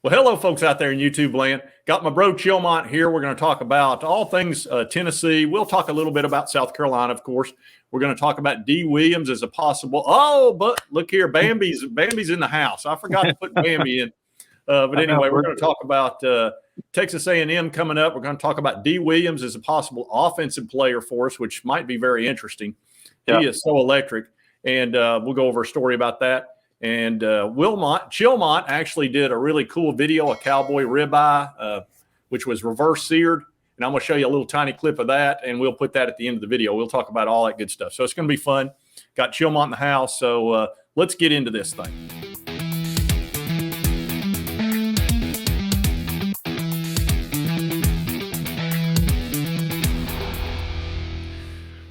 Well, hello, folks out there in YouTube land. Got my bro Chilmont here. We're going to talk about all things Tennessee. We'll talk a little bit about South Carolina, of course. We're going to talk about D. Williams as a possible. Oh, but look here, Bambi's in the house. I forgot to put Bambi in. But anyway, we're going to talk about Texas A&M coming up. We're going to talk about D. Williams as a possible offensive player for us, which might be very interesting. He is so electric, and we'll go over a story about that. And Chilmont actually did a really cool video, a cowboy ribeye, which was reverse seared. And I'm going to show you a little tiny clip of that, and we'll put that at the end of the video. We'll talk about all that good stuff. So it's going to be fun. Got Chilmont in the house, so let's get into this thing.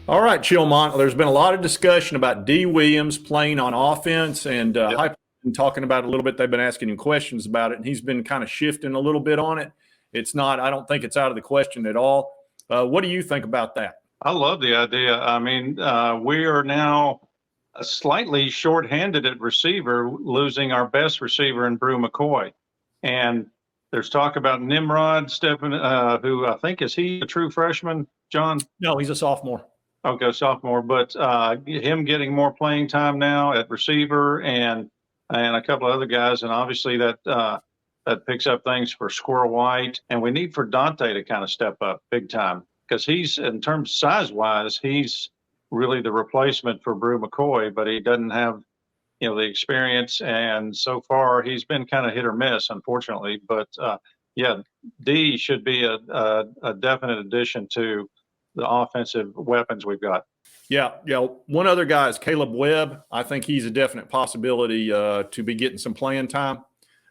All right, Chilmont, there's been a lot of discussion about D. Williams playing on offense, and Hype's been talking about it a little bit. They've been asking him questions about it, and he's been kind of shifting a little bit on it. It's not – I don't think it's out of the question at all. What do you think about that? I love the idea. I mean, we are now slightly shorthanded at receiver, losing our best receiver in Brew McCoy. And there's talk about Nimrod stepping, who I think – is he a true freshman, John? No, he's a sophomore. Okay, sophomore, but him getting more playing time now at receiver and a couple of other guys, and obviously that picks up things for Squirrel White, and we need for Dante to kind of step up big time because he's, in terms size-wise, he's really the replacement for Brew McCoy, but he doesn't have, the experience, and so far he's been kind of hit or miss, unfortunately. But D should be a definite addition to the offensive weapons we've got. Yeah. One other guy is Caleb Webb. I think he's a definite possibility to be getting some playing time.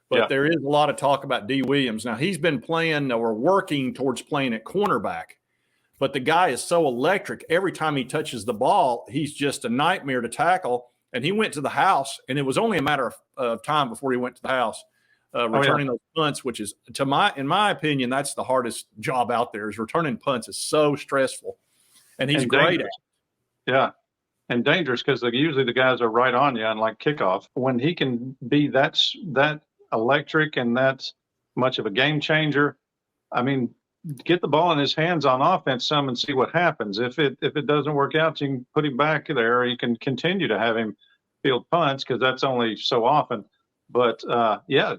But there is a lot of talk about D. Williams. Now, he's been playing or working towards playing at cornerback. But the guy is so electric. Every time he touches the ball, he's just a nightmare to tackle. And he went to the house, and it was only a matter of time before he went to the house. Returning those punts, which is, in my opinion, that's the hardest job out there. Is returning punts is so stressful, and he's great at it. Yeah, and dangerous because usually the guys are right on you on like kickoff. When he can be that electric and that much of a game changer, I mean, get the ball in his hands on offense some and see what happens. If it doesn't work out, you can put him back there, or you can continue to have him field punts because that's only so often. But,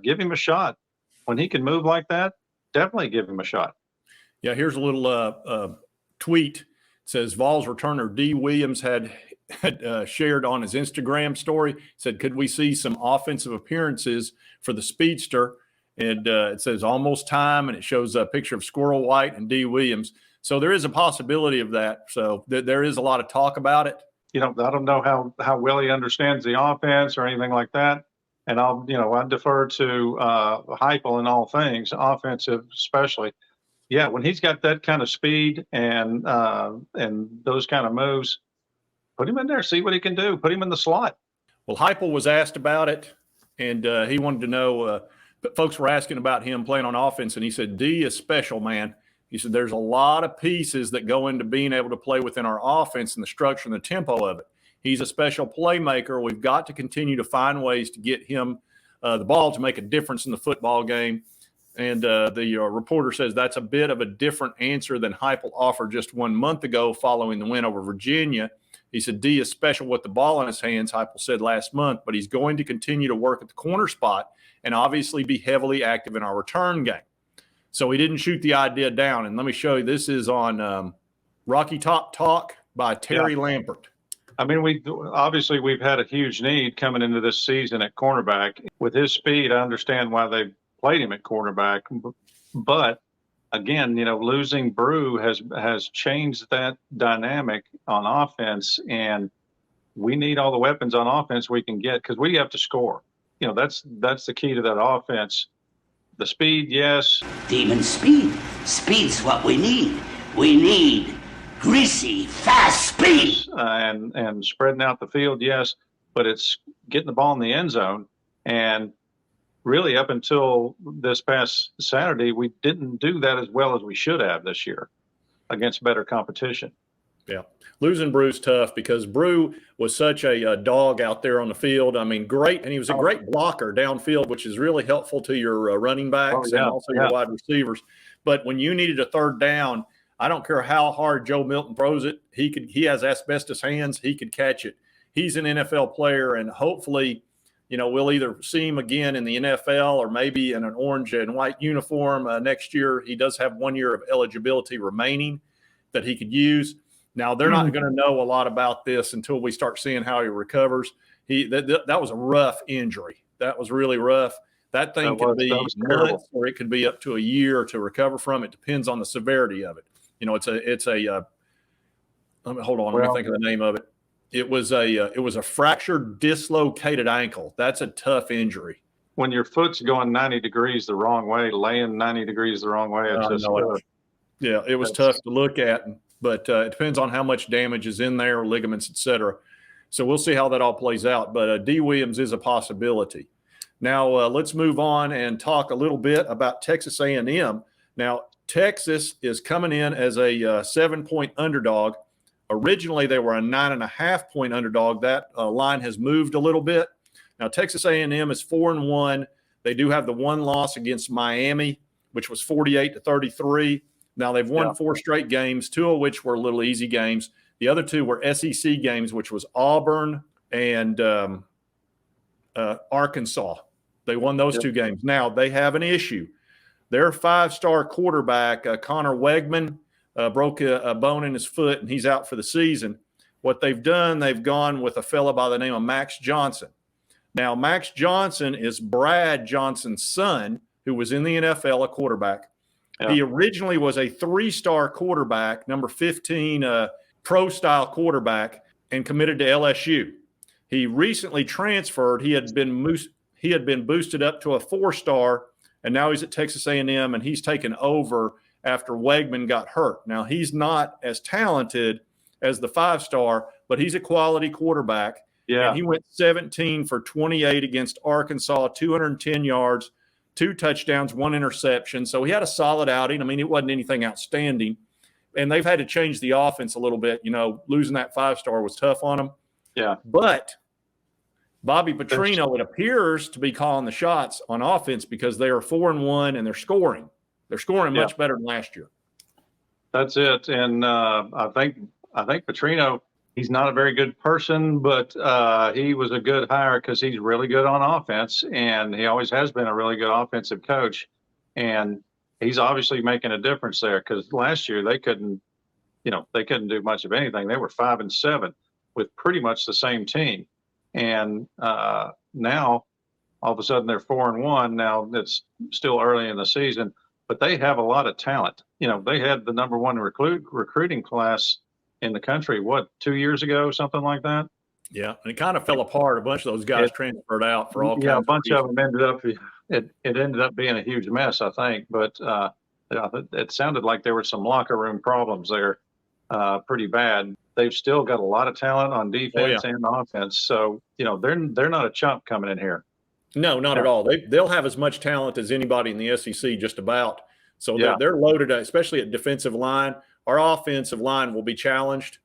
give him a shot. When he can move like that, definitely give him a shot. Yeah, here's a little tweet. It says, Vols returner D. Williams had shared on his Instagram story, said, could we see some offensive appearances for the speedster? And it says, almost time, and it shows a picture of Squirrel White and D. Williams. So there is a possibility of that. So there is a lot of talk about it. I don't know how well he understands the offense or anything like that. And I defer to Heupel in all things, offensive especially. Yeah, when he's got that kind of speed and those kind of moves, put him in there, see what he can do. Put him in the slot. Well, Heupel was asked about it, and he wanted to know. Folks were asking about him playing on offense, and he said, D is special, man. He said there's a lot of pieces that go into being able to play within our offense and the structure and the tempo of it. He's a special playmaker. We've got to continue to find ways to get him the ball to make a difference in the football game. And the reporter says that's a bit of a different answer than Heupel offered just 1 month ago following the win over Virginia. He said D is special with the ball in his hands, Heupel said last month, but he's going to continue to work at the corner spot and obviously be heavily active in our return game. So he didn't shoot the idea down. And let me show you, this is on Rocky Top Talk by Terry Lampert. I mean, we've had a huge need coming into this season at cornerback. With his speed, I understand why they played him at cornerback. But again, losing Brew has changed that dynamic on offense, and we need all the weapons on offense we can get because we have to score. That's the key to that offense. The speed, yes. Demon speed. Speed's what we need. We need greasy, fast speed. And spreading out the field, yes, but it's getting the ball in the end zone. And really, up until this past Saturday, we didn't do that as well as we should have this year against better competition. Yeah. Losing Brew's tough because Brew was such a dog out there on the field. I mean, great. And he was a great blocker downfield, which is really helpful to your running backs and also your wide receivers. But when you needed a third down, I don't care how hard Joe Milton throws it. He has asbestos hands. He could catch it. He's an NFL player, and hopefully, we'll either see him again in the NFL or maybe in an orange and white uniform next year. He does have 1 year of eligibility remaining that he could use. Now, they're not going to know a lot about this until we start seeing how he recovers. That was a rough injury. That was really rough. That thing could be months or it could be up to a year to recover from. It depends on the severity of it. Hold on. Let me think of the name of it. It was a fractured dislocated ankle. That's a tough injury. When your foot's going 90 degrees the wrong way, laying 90 degrees the wrong way, it's just yeah, it was tough to look at, but it depends on how much damage is in there, ligaments, et cetera. So we'll see how that all plays out. But D. Williams is a possibility. Now let's move on and talk a little bit about Texas A&M. Now Texas is coming in as a 7-point underdog. Originally, they were a 9.5-point underdog. That line has moved a little bit. Now Texas A&M is 4-1. They do have the one loss against Miami, which was 48-33. Now they've won 4 straight games, 2 of which were little easy games. The other 2 were SEC games, which was Auburn and Arkansas. They won those 2 games. Now they have an issue. Their 5-star quarterback, Connor Wegman, broke a bone in his foot, and he's out for the season. What they've done, they've gone with a fella by the name of Max Johnson. Now, Max Johnson is Brad Johnson's son, who was in the NFL, a quarterback. Yeah. He originally was a 3-star quarterback, number 15 pro-style quarterback, and committed to LSU. He recently transferred. He had been boosted up to a 4-star, and now he's at Texas A&M, and he's taken over after Wegman got hurt. Now, he's not as talented as the 5-star, but he's a quality quarterback. Yeah. And he went 17 for 28 against Arkansas, 210 yards, 2 touchdowns, 1 interception. So he had a solid outing. I mean, it wasn't anything outstanding. And they've had to change the offense a little bit. Losing that 5-star was tough on them. Yeah. But Bobby Patrino, it appears to be calling the shots on offense because they are 4-1 and they're scoring. They're scoring much better than last year. That's it. And I think Patrino, he's not a very good person, but he was a good hire because he's really good on offense, and he always has been a really good offensive coach. And he's obviously making a difference there because last year they couldn't do much of anything. They were 5-7 with pretty much the same team. And now all of a sudden they're 4-1. Now it's still early in the season, but they have a lot of talent. They had the number 1 recruiting class in the country, 2 years ago, something like that? Yeah, and it kind of fell apart. A bunch of those guys transferred out for all kinds of reasons. A bunch of them ended up it ended up being a huge mess, I think. But it sounded like there were some locker room problems there, pretty bad. They've still got a lot of talent on defense and offense. So, they're not a chump coming in here. No, not at all. They'll have as much talent as anybody in the SEC, just about. So they're loaded, especially at defensive line. Our offensive line will be challenged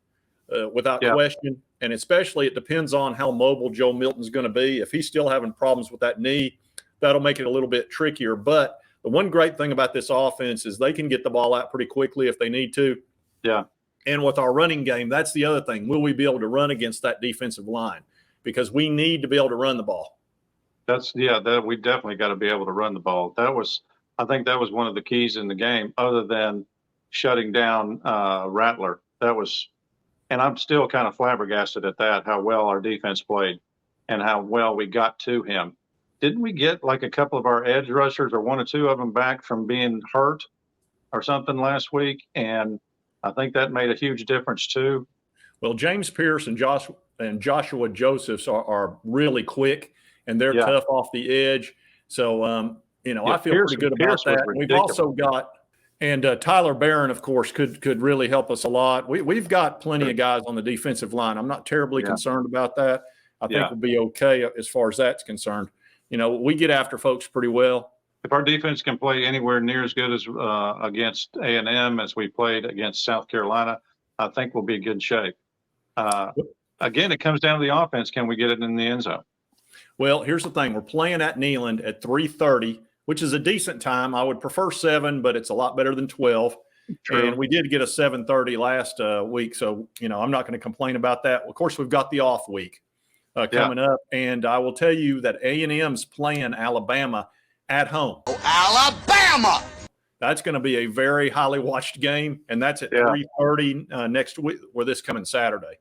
without question. And especially it depends on how mobile Joe Milton's going to be. If he's still having problems with that knee, that'll make it a little bit trickier. But the one great thing about this offense is they can get the ball out pretty quickly if they need to. Yeah. And with our running game, that's the other thing. Will we be able to run against that defensive line? Because we need to be able to run the ball. We definitely got to be able to run the ball. I think that was one of the keys in the game, other than shutting down Rattler. And I'm still kind of flabbergasted at that, how well our defense played and how well we got to him. Didn't we get like a couple of our edge rushers or 1 or 2 of them back from being hurt or something last week? And I think that made a huge difference too. Well, James Pierce and Joshua Josephs are really quick, and they're tough off the edge. So, I feel pretty good about that. We've also got and Tyler Barron, of course, could really help us a lot. We've got plenty of guys on the defensive line. I'm not terribly concerned about that. I think we'll be okay as far as that's concerned. We get after folks pretty well. If our defense can play anywhere near as good as against A&M as we played against South Carolina, I think we'll be in good shape. Again, it comes down to the offense. Can we get it in the end zone? Well, here's the thing. We're playing at Neyland at 3:30, which is a decent time. I would prefer 7, but it's a lot better than 12. True. And we did get a 7:30 last week. So, I'm not going to complain about that. Of course, we've got the off week coming up. And I will tell you that A&M's playing Alabama at home. Alabama! That's going to be a very highly watched game. And that's at 3:30 next week, or this coming Saturday.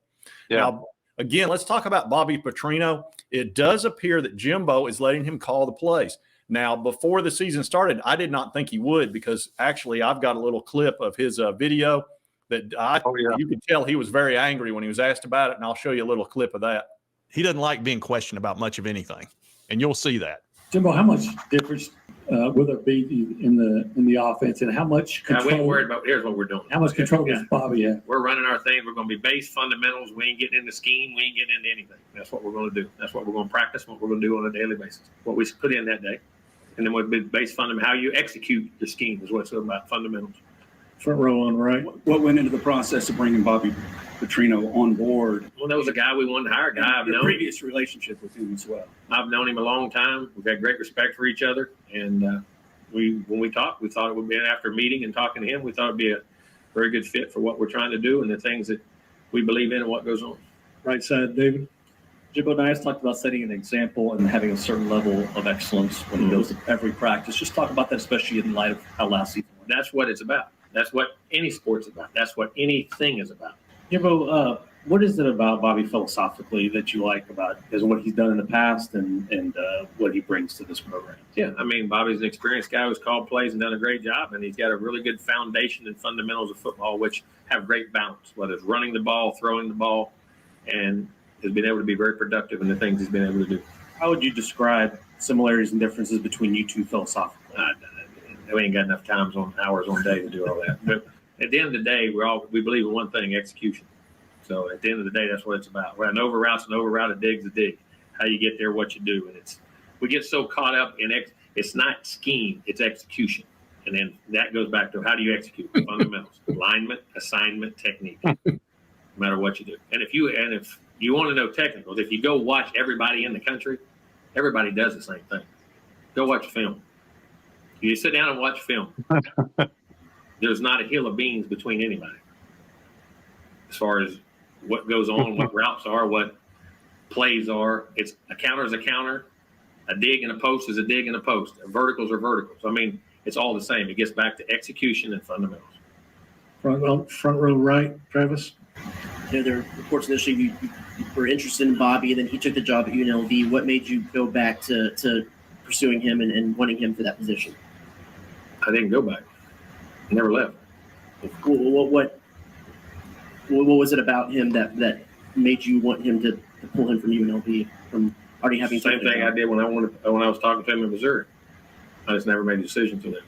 Yeah. Now, again, let's talk about Bobby Patrino. It does appear that Jimbo is letting him call the plays. Now, before the season started, I did not think he would, because actually I've got a little clip of his video that you could tell he was very angry when he was asked about it, and I'll show you a little clip of that. He doesn't like being questioned about much of anything, and you'll see that. Jimbo, how much difference will there be in the offense, and how much control? We ain't worried about. Here's what we're doing. How much control does Bobby have? We're running our thing. We're going to be base fundamentals. We ain't getting into scheme. We ain't getting into anything. That's what we're going to do. That's what we're going to practice. What we're going to do on a daily basis. What we put in that day, and then we'll be base fundamental. How you execute the scheme is what's about fundamentals. Front row on right. What went into the process of bringing Bobby Patrino on board? Well, that was a guy we wanted to hire. A guy I've Your known. previous relationship with him as well. I've known him a long time. We've had great respect for each other, and when we talked, we thought it would be after meeting and talking to him. We thought it'd be a very good fit for what we're trying to do and the things that we believe in and what goes on. Right side, David. Jimbo Nice talked about setting an example and having a certain level of excellence when he goes to every practice. Just talk about that, especially in light of how last season went. That's what it's about. That's what any sport's about. That's what anything is about. Jimbo, what is it about Bobby philosophically that you like about is what he's done in the past and what he brings to this program? Yeah, I mean, Bobby's an experienced guy who's called plays and done a great job, and he's got a really good foundation and fundamentals of football, which have great balance, whether it's running the ball, throwing the ball, and has been able to be very productive in the things he's been able to do. How would you describe similarities and differences between you two philosophically? We ain't got enough hours on day to do all that. But at the end of the day, we believe in one thing: execution. So at the end of the day, that's what it's about. An over route's an over route, a dig's a dig. How you get there, what you do, and we get so caught up in it's not scheme, it's execution, and then that goes back to how do you execute fundamentals, alignment, assignment, technique, no matter what you do. And if you want to know technicals, if you go watch everybody in the country, everybody does the same thing. Go watch film. You sit down and watch film. There's not a hill of beans between anybody as far as what goes on, what routes are, what plays are. It's a counter is a counter. A dig and a post is a dig and a post. Verticals are verticals. I mean, it's all the same. It gets back to execution and fundamentals. Front row right, Travis. There were reports initially you were interested in Bobby, and then he took the job at UNLV. What made you go back to pursuing him and wanting him for that position? I didn't go back. I never left. What was it about him that made you want him to pull him from UNLV from already having Same thing I did when I was talking to him in Missouri. I just never made a decision to that.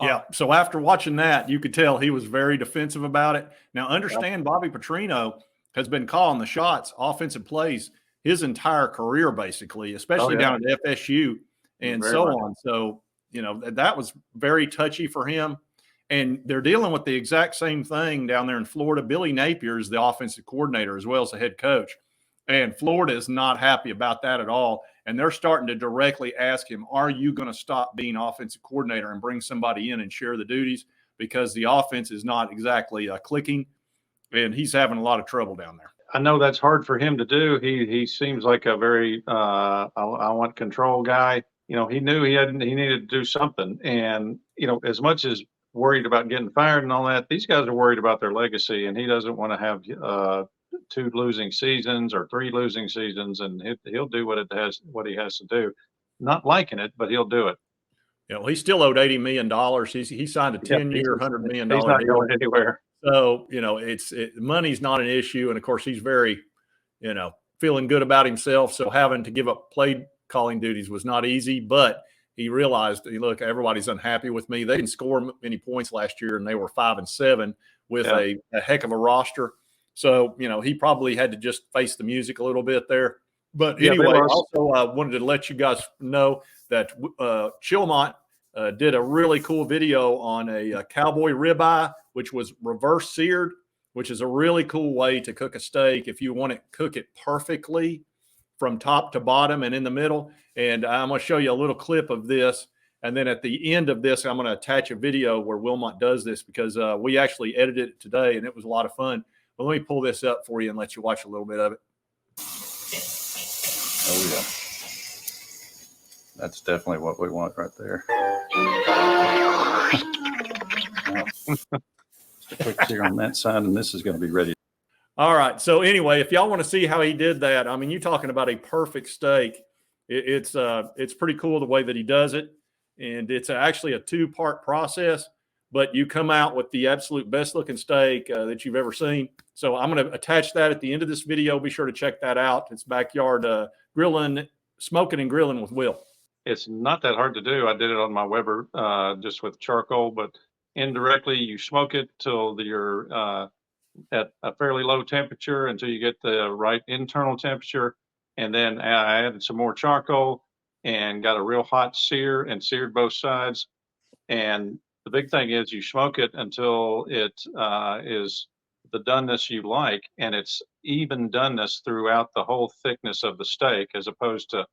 Yeah. So after watching that, you could tell he was very defensive about it. Now, understand Bobby Patrino has been calling the shots, offensive plays, his entire career, basically, especially down at FSU and so on. So, that was very touchy for him. And they're dealing with the exact same thing down there in Florida. Billy Napier is the offensive coordinator as well as the head coach. And Florida is not happy about that at all. And they're starting to directly ask him, are you going to stop being offensive coordinator and bring somebody in and share the duties? Because the offense is not exactly clicking, and he's having a lot of trouble down there. I know that's hard for him to do. He seems like a very I want control guy. He knew he needed to do something. And, as much as worried about getting fired and all that, these guys are worried about their legacy, and he doesn't want to have 2 losing seasons or 3 losing seasons, and he'll do what he has to do. Not liking it, but he'll do it. Yeah, well, he's still owed $80 million. He signed a 10-year, $100 million He's not deal. going anywhere. So, money's not an issue. And of course, he's very, feeling good about himself. So having to give up play calling duties was not easy, but he realized, look, everybody's unhappy with me. They didn't score many points last year, and they were 5-7 with a heck of a roster. So, he probably had to just face the music a little bit there. But anyway, I also wanted to let you guys know that Chilmont did a really cool video on a cowboy ribeye, which was reverse seared which is a really cool way to cook a steak if you want to cook it perfectly from top to bottom and in the middle. And I'm going to show you a little clip of this. And then at the end of this, I'm going to attach a video where Wilmot does this, because we actually edited it today and it was a lot of fun. But let me pull this up for you and let you watch a little bit of it. Oh, yeah. That's definitely what we want right there. Just a quick sear on that side, and this is going to be ready. All right. So anyway, if y'all want to see how he did that, I mean, you're talking about a perfect steak. It's pretty cool the way that he does it. And it's actually a 2-part process, but you come out with the absolute best looking steak that you've ever seen. So I'm going to attach that at the end of this video. Be sure to check that out. It's Backyard Grilling, Smoking and Grilling with Will. It's not that hard to do. I did it on my Weber just with charcoal, but indirectly you smoke it till you're at a fairly low temperature until you get the right internal temperature. And then I added some more charcoal and got a real hot sear and seared both sides. And the big thing is you smoke it until it is the doneness you like, and it's even doneness throughout the whole thickness of the steak, as opposed to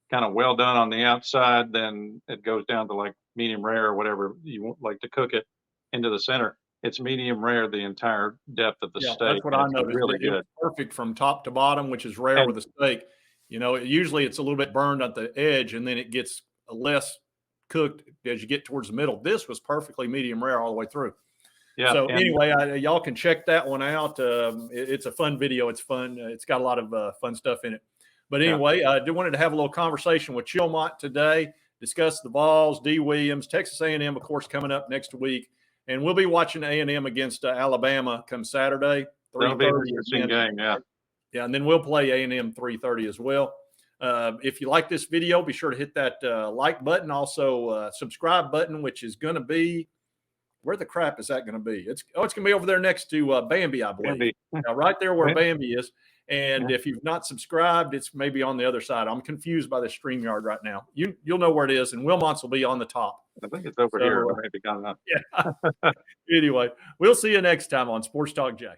kind of well done on the outside, then it goes down to like medium rare or whatever you like to cook it into the center. It's medium rare the entire depth of the steak. That's what I noticed. Really It good. was perfect from top to bottom, which is rare with a steak. You know, usually it's a little bit burned at the edge, and then it gets less cooked as you get towards the middle. This was perfectly medium rare all the way through. Yeah. So anyway, y'all can check that one out. It's a fun video. It's fun. It's got a lot of fun stuff in it. But anyway, I wanted to have a little conversation with Chilmont today, discuss the Vols, D. Williams, Texas A&M, of course, coming up next week. And we'll be watching A&M against Alabama come Saturday. That'll be an interesting game, yeah. Yeah, and then we'll play A&M 3:30 as well. If you like this video, be sure to hit that like button. Also, subscribe button, which is going to be – where the crap is that going to be? It's going to be over there next to Bambi, I believe. Right there where Bambi is. And if you've not subscribed, it's maybe on the other side. I'm confused by the StreamYard right now. You'll know where it is, and Wilmont's will be on the top. I think it's over here. Maybe gone up. Yeah. Anyway, we'll see you next time on Sports Talk Jay.